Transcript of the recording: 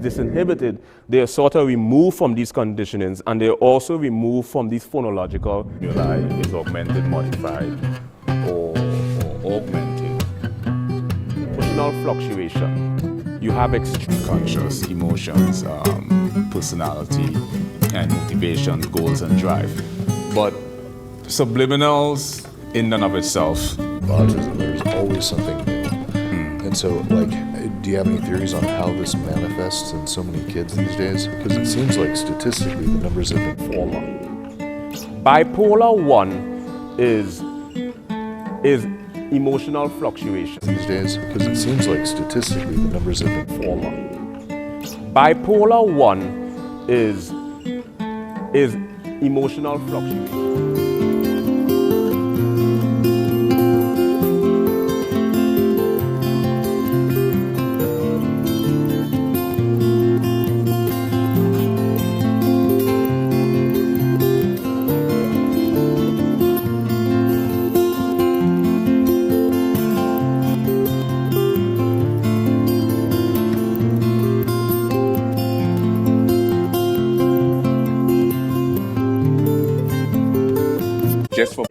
disinhibited, they are sort of removed from these conditionings, and they're also removed from these phonological stimuli is augmented, modified, or augmented. emotional fluctuation. You have Conscious emotions, personality, and motivation, goals, and drive. But subliminals, in and of itself, autism, there's always something new. And so, like, do you have any theories on how this manifests in so many kids these days? Because it seems like statistically the numbers have been falling. Bipolar 1 is emotional fluctuation. These days, because it seems like statistically the numbers have been falling. Bipolar 1 is emotional fluctuation. just for